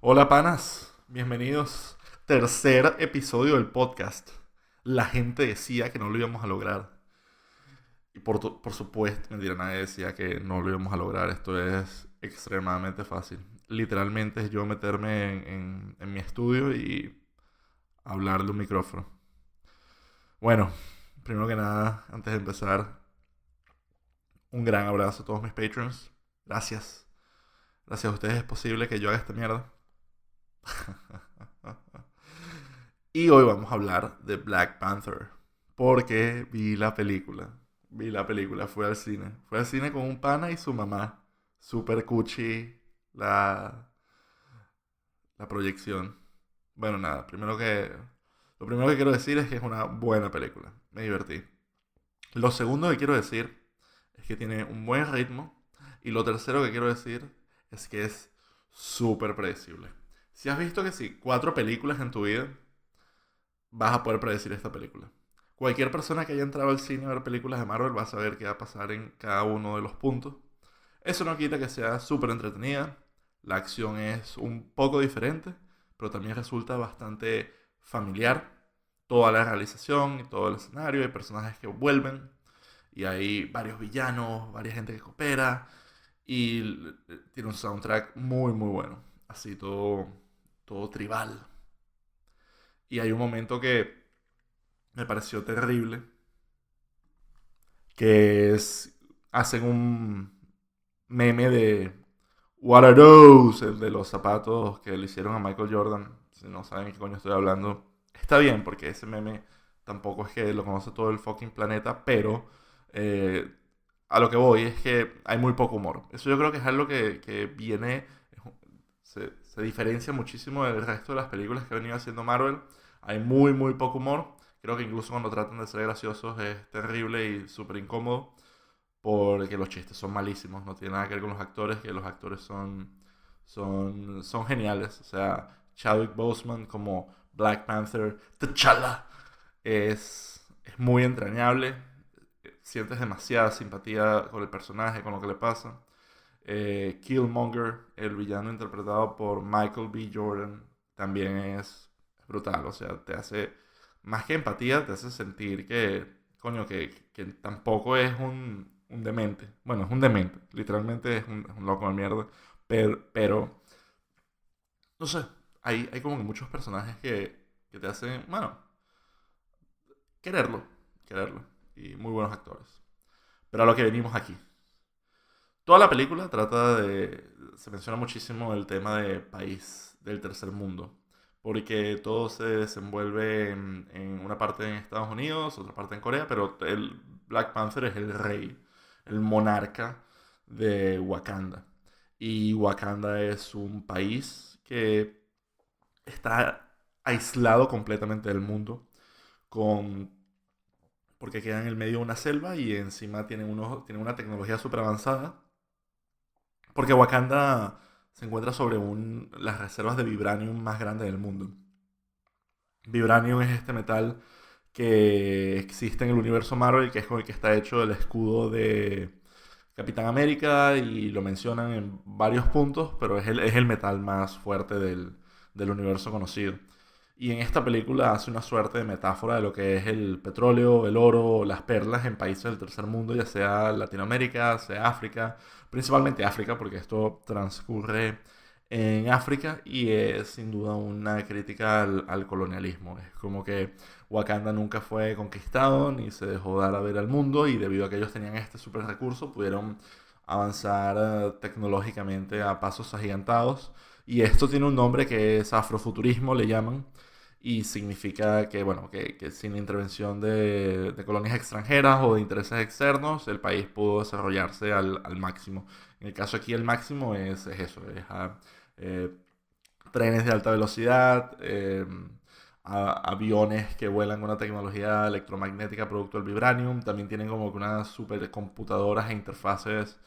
Hola panas, bienvenidos. Tercer episodio del podcast. La gente decía que no lo íbamos a lograr. Y por supuesto, mentira, nadie decía que no lo íbamos a lograr. Esto es extremadamente fácil. Literalmente es yo meterme en mi estudio y hablar de un micrófono. Bueno, primero que nada, antes de empezar, un gran abrazo a todos mis patrons. Gracias. Gracias a ustedes es posible que yo haga esta mierda. Y hoy vamos a hablar de Black Panther. Porque vi la película. Vi la película, fui al cine. Fui al cine con un pana y su mamá. Super cuchi la, la proyección. Bueno, nada, lo primero que quiero decir es que es una buena película. Me divertí. Lo segundo que quiero decir es que tiene un buen ritmo. Y lo tercero que quiero decir es que es súper predecible. Si has visto que sí, cuatro películas en tu vida, vas a poder predecir esta película. Cualquier persona que haya entrado al cine a ver películas de Marvel va a saber qué va a pasar en cada uno de los puntos. Eso no quita que sea súper entretenida. La acción es un poco diferente, pero también resulta bastante familiar. Toda la realización y todo el escenario, hay personajes que vuelven y hay varios villanos, varias gente que coopera y tiene un soundtrack muy muy bueno. Así todo tribal. Y hay un momento que me pareció terrible, que es, hacen un meme de What are those? El de los zapatos que le hicieron a Michael Jordan. Si no saben de qué coño estoy hablando, está bien porque ese meme tampoco es que lo conoce todo el fucking planeta, pero eh, a lo que voy es que hay muy poco humor. Eso yo creo que es algo que viene, se diferencia muchísimo del resto de las películas que ha venido haciendo Marvel. Hay muy poco humor. Creo que incluso cuando tratan de ser graciosos es terrible y súper incómodo porque los chistes son malísimos, no tiene nada que ver con los actores, que los actores son geniales. O sea, Chadwick Boseman como Black Panther, T'Challa, es muy entrañable. Sientes demasiada simpatía con el personaje, con lo que le pasa. Killmonger, el villano interpretado por Michael B. Jordan, también es brutal. O sea, te hace, más que empatía, te hace sentir coño, que tampoco es un demente. Bueno, es un demente. Literalmente es un loco de mierda. Pero no sé, hay como que muchos personajes que te hacen, bueno, quererlo, quererlo. Y muy buenos actores. Pero a lo que venimos aquí. Toda la película trata de... Se menciona muchísimo el tema de país del tercer mundo, porque todo se desenvuelve en una parte en Estados Unidos, otra parte en Corea, pero el Black Panther es el rey, el monarca de Wakanda. Y Wakanda es un país que está aislado completamente del mundo, con, porque queda en el medio de una selva y encima tienen una tecnología súper avanzada porque Wakanda se encuentra sobre las reservas de vibranium más grandes del mundo. Vibranium es este metal que existe en el universo Marvel, que es con el que está hecho el escudo de Capitán América y lo mencionan en varios puntos, pero es el metal más fuerte del universo conocido. Y en esta película hace una suerte de metáfora de lo que es el petróleo, el oro, las perlas en países del tercer mundo, ya sea Latinoamérica, sea África, principalmente África, porque esto transcurre en África y es sin duda una crítica al colonialismo. Es como que Wakanda nunca fue conquistado ni se dejó dar a ver al mundo y debido a que ellos tenían este super recurso pudieron avanzar tecnológicamente a pasos agigantados. Y esto tiene un nombre que es afrofuturismo, le llaman, y significa que, bueno, que sin intervención de colonias extranjeras o de intereses externos, el país pudo desarrollarse al máximo. En el caso aquí el máximo es eso, eh, trenes de alta velocidad, aviones que vuelan con una tecnología electromagnética producto del vibranium, también tienen como que unas supercomputadoras e interfaces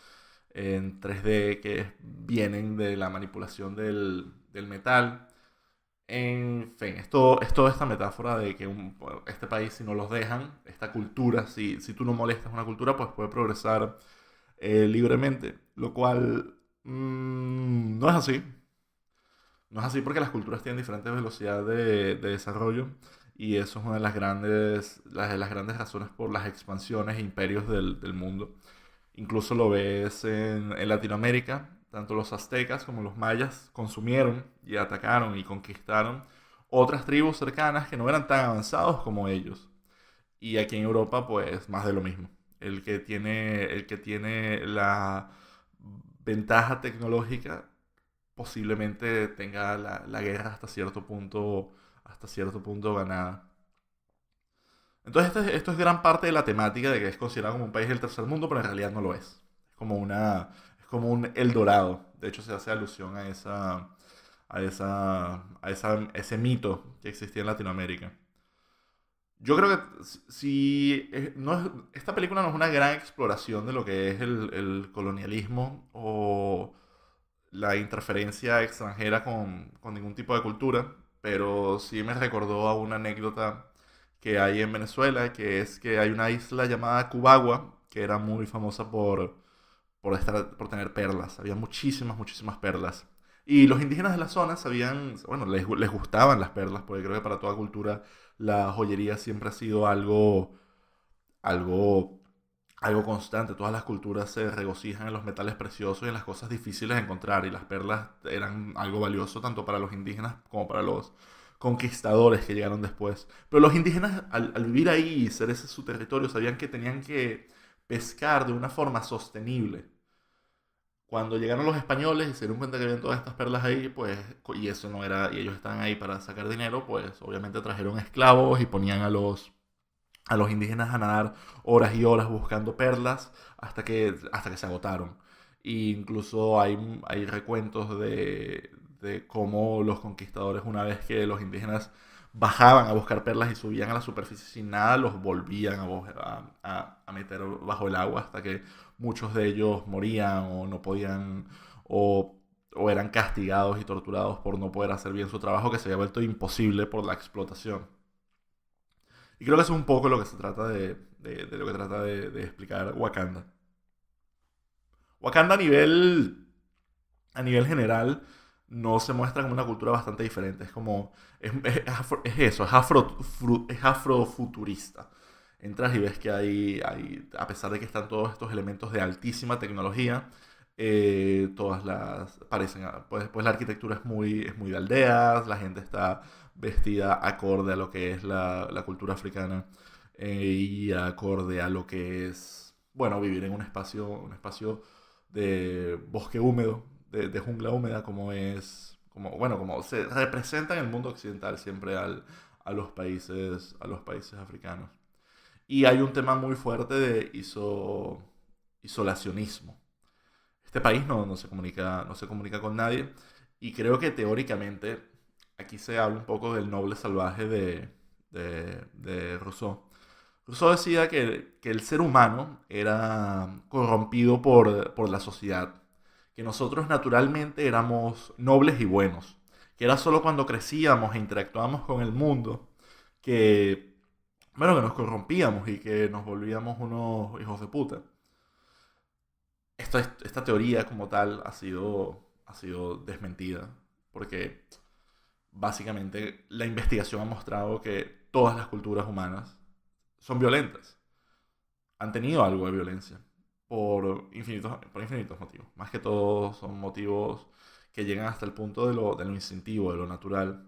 en 3D que vienen de la manipulación del metal. En fin, es toda esta metáfora de que este país, si no los dejan, esta cultura, si tú no molestas una cultura, pues puede progresar libremente, lo cual no es así. No es así porque las culturas tienen diferentes velocidades de desarrollo y eso es una de las grandes razones por las expansiones e imperios del mundo. Incluso lo ves en Latinoamérica, tanto los aztecas como los mayas consumieron y atacaron y conquistaron otras tribus cercanas que no eran tan avanzados como ellos. Y aquí en Europa, pues más de lo mismo. El que tiene la ventaja tecnológica posiblemente tenga la guerra hasta cierto punto ganada. Entonces esto es gran parte de la temática de que es considerado como un país del tercer mundo, pero en realidad no lo es. Es como un Eldorado. De hecho, se hace alusión a ese mito que existía en Latinoamérica. Yo creo que si no esta película no es una gran exploración de lo que es el colonialismo o la interferencia extranjera con ningún tipo de cultura, pero sí me recordó a una anécdota que hay en Venezuela, que es que hay una isla llamada Cubagua, que era muy famosa por tener perlas. Había muchísimas perlas. Y los indígenas de la zona sabían, bueno, les gustaban las perlas, porque creo que para toda cultura la joyería siempre ha sido algo, algo constante. Todas las culturas se regocijan en los metales preciosos y en las cosas difíciles de encontrar. Y las perlas eran algo valioso tanto para los indígenas como para los conquistadores que llegaron después. Pero los indígenas, al vivir ahí y ser ese su territorio, sabían que tenían que pescar de una forma sostenible. Cuando llegaron los españoles y se dieron cuenta que habían todas estas perlas ahí, pues, y eso no era, y ellos estaban ahí para sacar dinero, pues obviamente trajeron esclavos y ponían a los indígenas a nadar horas y horas buscando perlas hasta que se agotaron. E incluso hay recuentos de cómo los conquistadores, una vez que los indígenas bajaban a buscar perlas y subían a la superficie sin nada, los volvían a meter bajo el agua hasta que muchos de ellos morían o no podían o, o eran castigados y torturados por no poder hacer bien su trabajo que se había vuelto imposible por la explotación. Y creo que eso es un poco lo que se trata de lo que trata de explicar Wakanda. Wakanda a nivel general no se muestra como una cultura bastante diferente. Es como, es eso, es afrofuturista. Entras y ves que a pesar de que están todos estos elementos de altísima tecnología, todas las parecen, pues la arquitectura es muy de aldeas, la gente está vestida acorde a lo que es la cultura africana y acorde a lo que es, bueno, vivir en un espacio de bosque húmedo, de jungla húmeda, como se representa en el mundo occidental siempre a los países africanos. Y hay un tema muy fuerte de isolacionismo. Este país no se comunica con nadie y creo que teóricamente aquí se habla un poco del noble salvaje de Rousseau. Rousseau decía que el ser humano era corrompido por la sociedad, que nosotros naturalmente éramos nobles y buenos, que era solo cuando crecíamos e interactuábamos con el mundo que, bueno, que nos corrompíamos y que nos volvíamos unos hijos de puta. Esta teoría como tal ha sido desmentida, porque básicamente la investigación ha mostrado que todas las culturas humanas son violentas, han tenido algo de violencia por infinitos motivos. Más que todo son motivos que llegan hasta el punto de lo instintivo, de lo natural.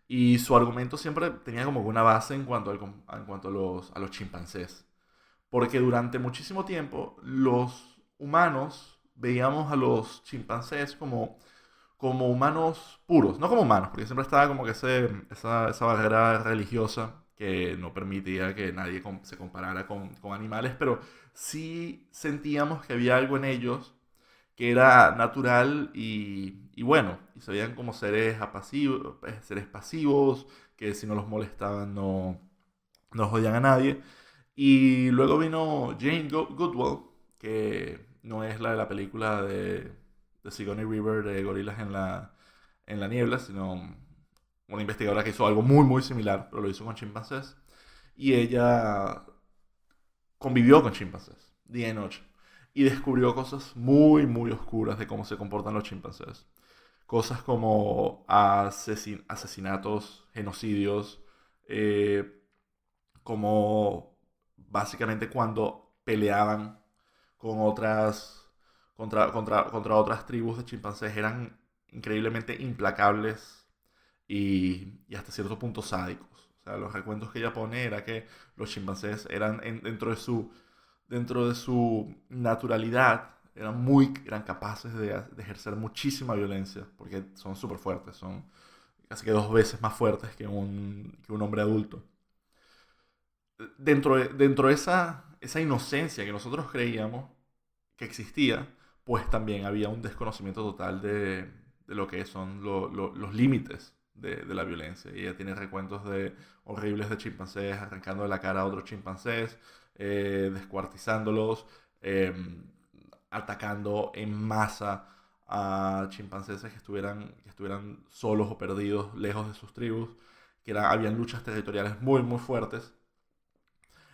Y su argumento siempre tenía como que una base en cuanto a los chimpancés. Porque durante muchísimo tiempo los humanos veíamos a los chimpancés como humanos puros, no como humanos, porque siempre estaba como que esa barrera religiosa que no permitía que nadie se comparara con animales, pero sí sentíamos que había algo en ellos que era natural y bueno, y se veían como seres pasivos, que si no los molestaban no jodían a nadie. Y luego vino Goodwell, que no es la de la película de Sigourney Weaver de Gorilas en la niebla, sino una investigadora que hizo algo muy similar, pero lo hizo con chimpancés. Y ella convivió con chimpancés, día y noche. Y descubrió cosas muy oscuras de cómo se comportan los chimpancés. cosas como asesinatos, genocidios, eh, como básicamente cuando peleaban con contra otras tribus de chimpancés eran increíblemente implacables y hasta cierto punto sádicos. O sea, los recuentos que ella pone era que los chimpancés eran dentro de su naturalidad, eran capaces de ejercer muchísima violencia, porque son súper fuertes, son casi que 2 veces más fuertes que que un hombre adulto. Dentro de esa inocencia que nosotros creíamos que existía, pues también había un desconocimiento total de lo que son los límites de la violencia. Y ella tiene recuentos horribles de chimpancés arrancando de la cara a otros chimpancés, descuartizándolos, eh, atacando en masa a chimpancés que estuvieran solos o perdidos lejos de sus tribus, habían luchas territoriales muy, muy fuertes.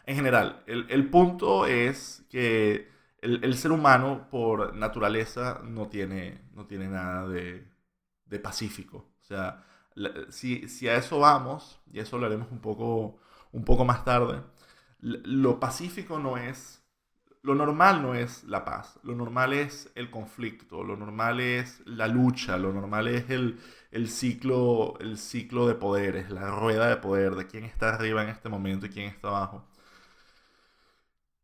En general, el punto es que el ser humano por naturaleza no tiene nada de pacífico. O sea, si a eso vamos, y eso lo haremos un poco más tarde, lo pacífico no es, lo normal no es la paz, lo normal es el conflicto, lo normal es la lucha, lo normal es el ciclo de poderes, la rueda de poder, de quién está arriba en este momento y quién está abajo.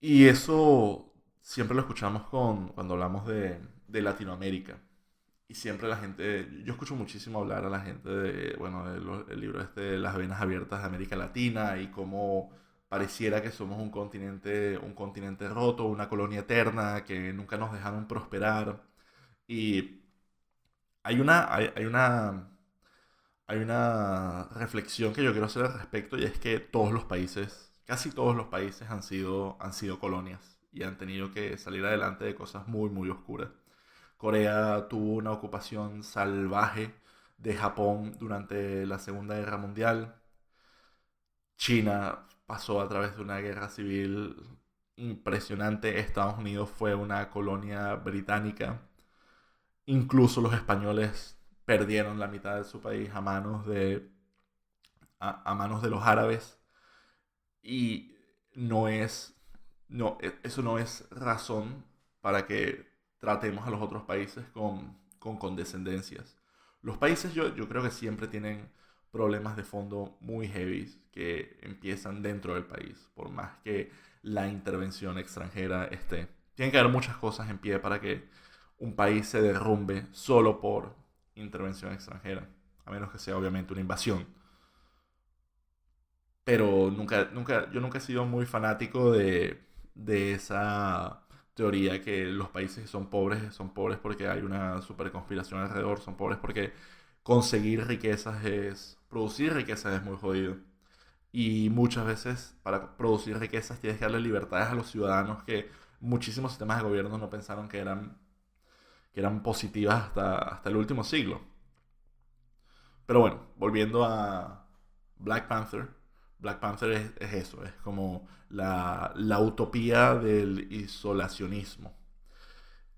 Y eso siempre lo escuchamos cuando hablamos de Latinoamérica. Y siempre la gente, yo escucho muchísimo hablar a la gente del libro este de Las venas abiertas de América Latina y cómo pareciera que somos un continente roto, una colonia eterna, que nunca nos dejaron prosperar. Y hay una, hay, hay una reflexión que yo quiero hacer al respecto y es que casi todos los países han sido colonias y han tenido que salir adelante de cosas muy, muy oscuras. Corea tuvo una ocupación salvaje de Japón durante la Segunda Guerra Mundial. China pasó a través de una guerra civil impresionante. Estados Unidos fue una colonia británica. Incluso los españoles perdieron la mitad de su país a manos de los árabes. Y no es, eso no es razón para que tratemos a los otros países con condescendencias. Los países yo creo que siempre tienen problemas de fondo muy heavy que empiezan dentro del país, por más que la intervención extranjera esté. Tienen que haber muchas cosas en pie para que un país se derrumbe solo por intervención extranjera, a menos que sea obviamente una invasión. Pero yo nunca he sido muy fanático de esa teoría que los países que son pobres porque hay una super conspiración alrededor, son pobres porque producir riquezas es muy jodido. Y muchas veces para producir riquezas tienes que darle libertades a los ciudadanos que muchísimos sistemas de gobierno no pensaron que eran positivas hasta el último siglo. Pero bueno, volviendo a Black Panther. Black Panther es eso, es como la utopía del isolacionismo.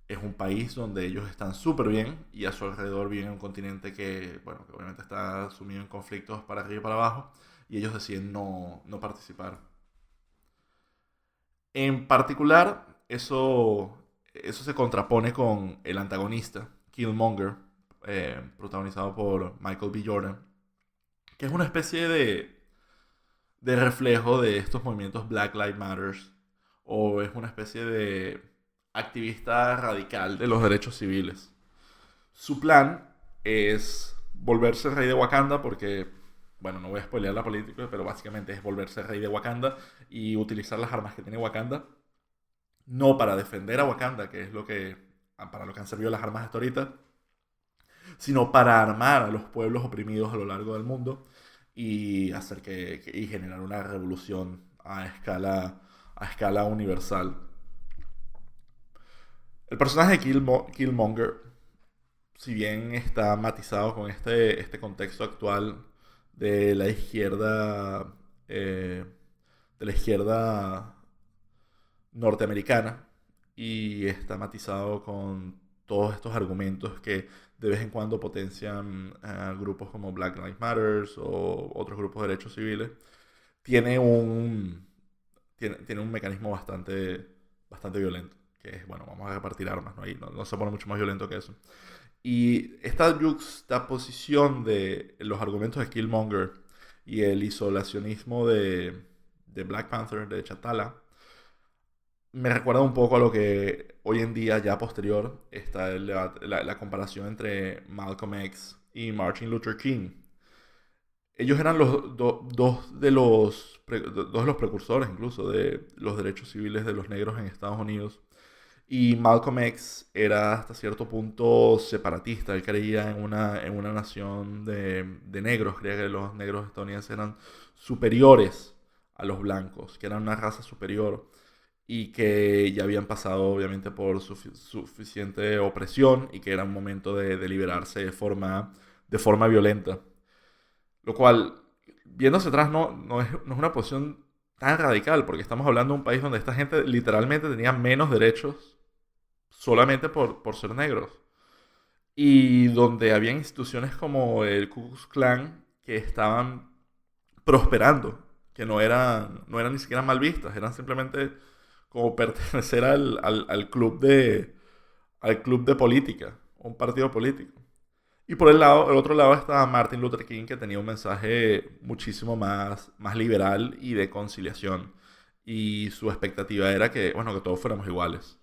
Es un país donde ellos están súper bien y a su alrededor vive un continente que obviamente está sumido en conflictos para arriba y para abajo y ellos deciden no participar. En particular, eso se contrapone con el antagonista, Killmonger, protagonizado por Michael B. Jordan, que es una especie de reflejo de estos movimientos Black Lives Matter o es una especie de activista radical de los derechos civiles. Su plan es volverse rey de Wakanda porque, bueno, no voy a spoilear la política, pero básicamente es volverse rey de Wakanda y utilizar las armas que tiene Wakanda, no para defender a Wakanda, que es para lo que han servido las armas hasta ahorita, sino para armar a los pueblos oprimidos a lo largo del mundo y y generar una revolución a escala universal. El personaje de Killmonger, si bien está matizado con este contexto actual de eh, de la izquierda norteamericana y está matizado con todos estos argumentos que de vez en cuando potencian grupos como Black Lives Matter o otros grupos de derechos civiles, tiene un, tiene un mecanismo bastante violento, que es, bueno, vamos a repartir armas, ¿no? Ahí no se pone mucho más violento que eso. Y esta juxtaposición de los argumentos de Killmonger y el isolacionismo de Black Panther, de T'Challa, me recuerda un poco a lo que hoy en día, ya posterior, está la comparación entre Malcolm X y Martin Luther King. Ellos eran dos de los precursores incluso de los derechos civiles de los negros en Estados Unidos. Y Malcolm X era hasta cierto punto separatista. Él creía en una nación de negros. Creía que los negros estadounidenses eran superiores a los blancos, que eran una raza superior y que ya habían pasado obviamente por suficiente opresión y que era un momento de liberarse de forma violenta. Lo cual, viéndose atrás, no es una posición tan radical, porque estamos hablando de un país donde esta gente literalmente tenía menos derechos solamente por ser negros. Y donde había instituciones como el Ku Klux Klan que estaban prosperando, que no eran ni siquiera mal vistas, eran simplemente como pertenecer al club de política, un partido político. Y por el otro lado estaba Martin Luther King, que tenía un mensaje muchísimo más liberal y de conciliación. Y su expectativa era que, bueno, que todos fuéramos iguales.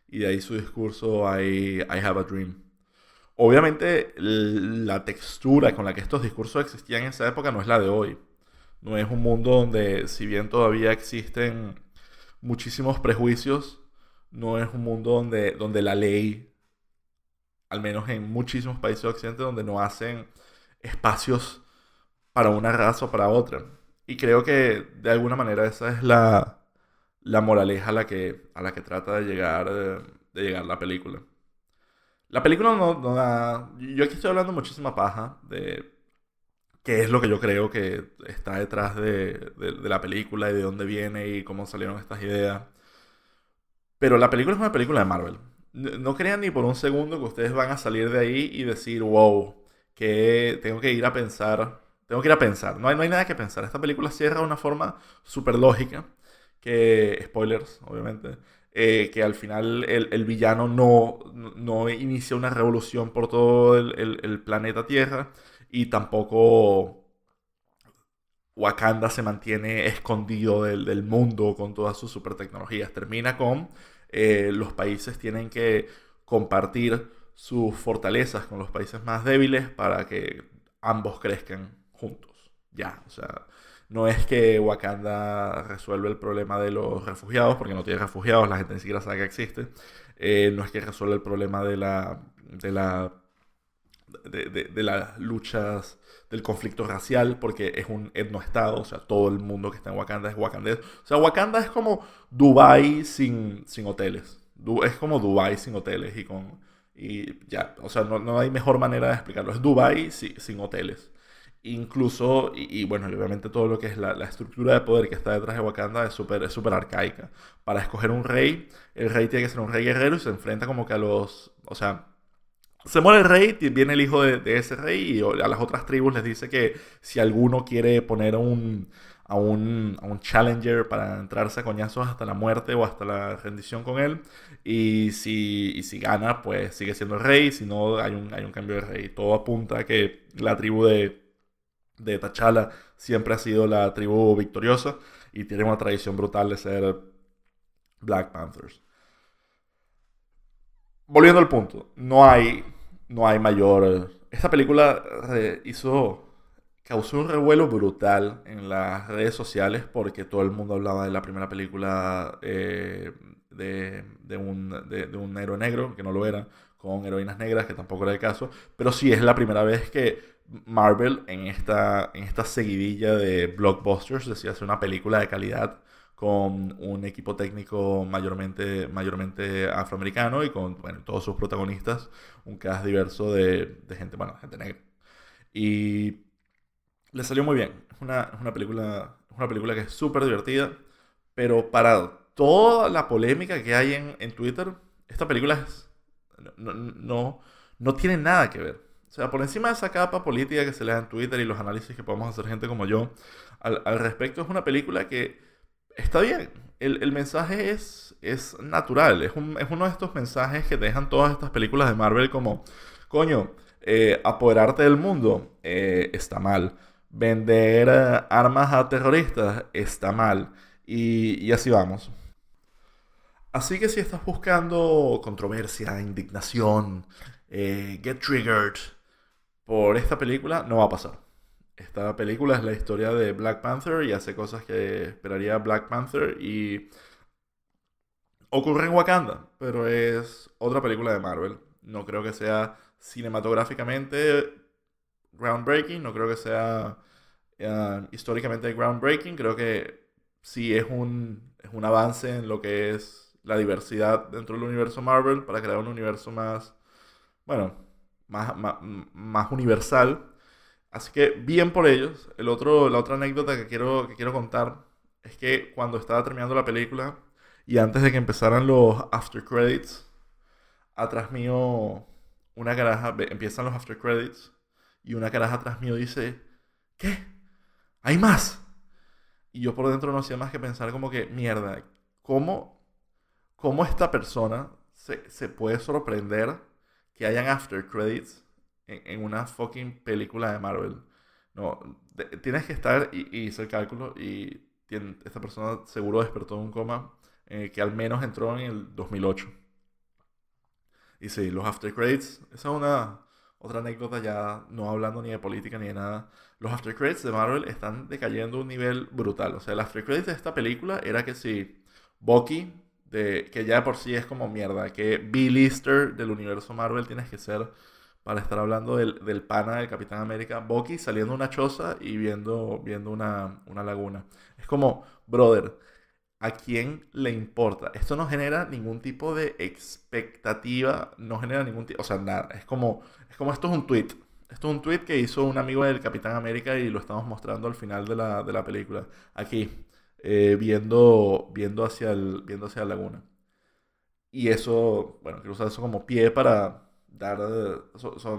Y de ahí su discurso I have a dream. Obviamente la textura con la que estos discursos existían en esa época no es la de hoy. No es un mundo donde, si bien todavía existen muchísimos prejuicios, no es un mundo donde la ley, al menos en muchísimos países occidentales, donde no hacen espacios para una raza o para otra. Y creo que de alguna manera esa es la moraleja a la que trata de llegar la película. La película no da... Yo aquí estoy hablando muchísima paja de qué es lo que yo creo que está detrás de la película y de dónde viene y cómo salieron estas ideas. Pero la película es una película de Marvel. No crean ni por un segundo que ustedes van a salir de ahí y decir, wow, que tengo que ir a pensar. Tengo que ir a pensar. No hay nada que pensar. Esta película cierra de una forma súper lógica. Que, spoilers, obviamente. Que al final el villano no inicia una revolución por todo el planeta Tierra. Y tampoco Wakanda se mantiene escondido del mundo con todas sus super tecnologías. Termina con los países tienen que compartir sus fortalezas con los países más débiles para que ambos crezcan juntos. Ya, o sea, no es que Wakanda resuelve el problema de los refugiados, porque no tiene refugiados, la gente ni siquiera sabe que existe. No es que resuelve el problema de la de las luchas del conflicto racial, porque es un etnoestado, o sea, todo el mundo que está en Wakanda es wakandés. O sea, Wakanda es como Dubai sin hoteles. Es como Dubai sin hoteles y ya, o sea, no hay mejor manera de explicarlo. Es Dubai sin hoteles. Incluso, bueno, y obviamente todo lo que es la estructura de poder que está detrás de Wakanda es súper arcaica. Para escoger un rey, el rey tiene que ser un rey guerrero y se enfrenta como que a los... O sea, se muere el rey, viene el hijo de ese rey y a las otras tribus les dice que si alguno quiere poner a un challenger para entrarse a coñazos hasta la muerte o hasta la rendición con él, y si gana, pues sigue siendo el rey, si no, hay un cambio de rey. Todo apunta a que la tribu de T'Challa siempre ha sido la tribu victoriosa y tiene una tradición brutal de ser Black Panthers. Volviendo al punto, no hay mayor... Esta película causó un revuelo brutal en las redes sociales porque todo el mundo hablaba de la primera película de un héroe negro, que no lo era, con heroínas negras, que tampoco era el caso, pero sí es la primera vez que Marvel en esta seguidilla de blockbusters decía hacer una película de calidad con un equipo técnico mayormente afroamericano y con, bueno, todos sus protagonistas, un cast diverso de gente, bueno, gente negra. Y le salió muy bien. Es una película que es súper divertida, pero para toda la polémica que hay en Twitter, esta película es no tiene nada que ver. O sea, por encima de esa capa política que se le da en Twitter y los análisis que podemos hacer gente como yo al respecto, es una película que está bien. El mensaje es natural. Es uno de estos mensajes que te dejan todas estas películas de Marvel como, coño, apoderarte del mundo está mal. Vender armas a terroristas está mal. Y así vamos. Así que si estás buscando controversia, indignación, get triggered por esta película, no va a pasar. Esta película es la historia de Black Panther y hace cosas que esperaría Black Panther y ocurre en Wakanda, pero es otra película de Marvel. No creo que sea cinematográficamente groundbreaking, no creo que sea históricamente groundbreaking, creo que sí es un avance en lo que es la diversidad dentro del universo Marvel para crear un universo más, bueno, más universal. Así que bien por ellos. La otra anécdota que quiero contar es que cuando estaba terminando la película y antes de que empezaran los after credits, atrás mío una caraja, empiezan los after credits y una caraja atrás mío dice, ¿qué? ¿Hay más? Y yo por dentro no hacía más que pensar como que, mierda, ¿cómo, cómo esta persona se puede sorprender que hayan after credits en una fucking película de Marvel? No, tienes que estar, y hice el cálculo, y esta persona seguro despertó de un coma que al menos entró en el 2008. Y sí, los after credits, esa es una otra anécdota ya no hablando ni de política ni de nada. Los after credits de Marvel están decayendo a un nivel brutal. O sea, el after credits de esta película era que si Bucky, que ya de por sí es como mierda, que B-lister del universo Marvel tienes que ser para estar hablando del pana del Capitán América, Bucky saliendo de una choza y viendo una laguna. Es como, brother, ¿a quién le importa? Esto no genera ningún tipo de expectativa, no genera ningún tipo, o sea, nada. Es como esto es un tweet. Esto es un tweet que hizo un amigo del Capitán América y lo estamos mostrando al final de la película. Aquí, viendo hacia la laguna. Y eso, bueno, quiero usar eso como pie para dar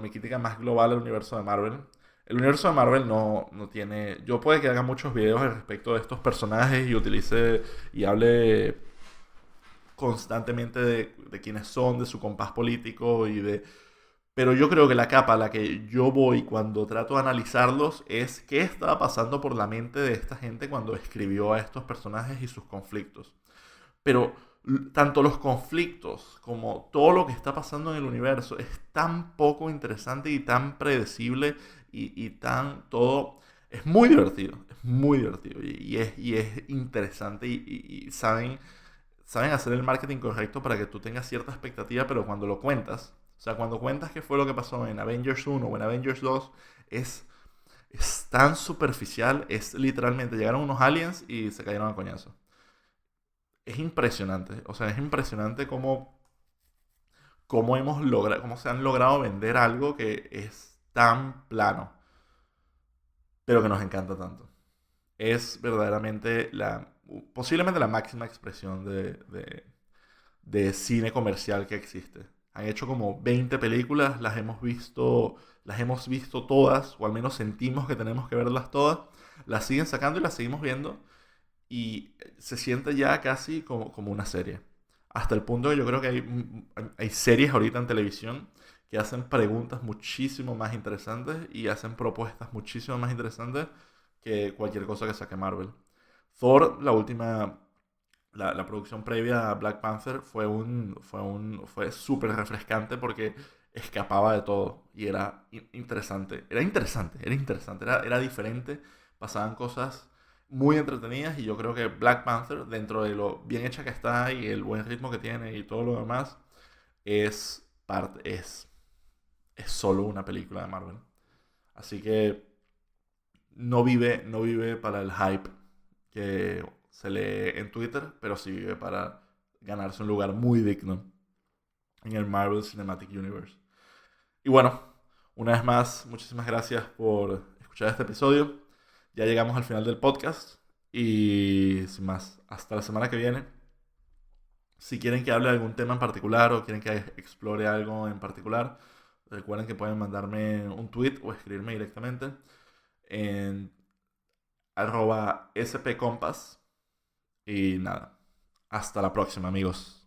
mi crítica más global al universo de Marvel. El universo de Marvel no tiene... Yo puede que haga muchos videos al respecto de estos personajes y utilice y hable constantemente de quiénes son, de su compás político y de... Pero yo creo que la capa a la que yo voy cuando trato de analizarlos es qué estaba pasando por la mente de esta gente cuando escribió a estos personajes y sus conflictos. Pero tanto los conflictos como todo lo que está pasando en el universo es tan poco interesante y tan predecible y tan todo... Es muy divertido, es muy divertido y es interesante y saben hacer el marketing correcto para que tú tengas cierta expectativa, pero cuando lo cuentas, o sea, cuando cuentas qué fue lo que pasó en Avengers 1 o en Avengers 2, es, es tan superficial, es literalmente, llegaron unos aliens y se cayeron a coñazo. Es impresionante, o sea, es impresionante cómo se han logrado vender algo que es tan plano, pero que nos encanta tanto. Es verdaderamente posiblemente la máxima expresión de cine comercial que existe. Han hecho como 20 películas, las hemos visto todas, o al menos sentimos que tenemos que verlas todas. Las siguen sacando y las seguimos viendo y se siente ya casi como una serie. Hasta el punto que yo creo que hay series ahorita en televisión que hacen preguntas muchísimo más interesantes y hacen propuestas muchísimo más interesantes que cualquier cosa que saque Marvel. Thor, la producción previa a Black Panther fue súper refrescante porque escapaba de todo y era interesante. Era diferente. Pasaban cosas muy entretenidas y yo creo que Black Panther, dentro de lo bien hecha que está y el buen ritmo que tiene y todo lo demás, es solo una película de Marvel. Así que no vive para el hype que se lee en Twitter, pero sí vive para ganarse un lugar muy digno en el Marvel Cinematic Universe. Y bueno, una vez más, muchísimas gracias por escuchar este episodio. Ya llegamos al final del podcast y sin más, hasta la semana que viene. Si quieren que hable de algún tema en particular o quieren que explore algo en particular, recuerden que pueden mandarme un tweet o escribirme directamente en @spcompas. Y nada, hasta la próxima, amigos.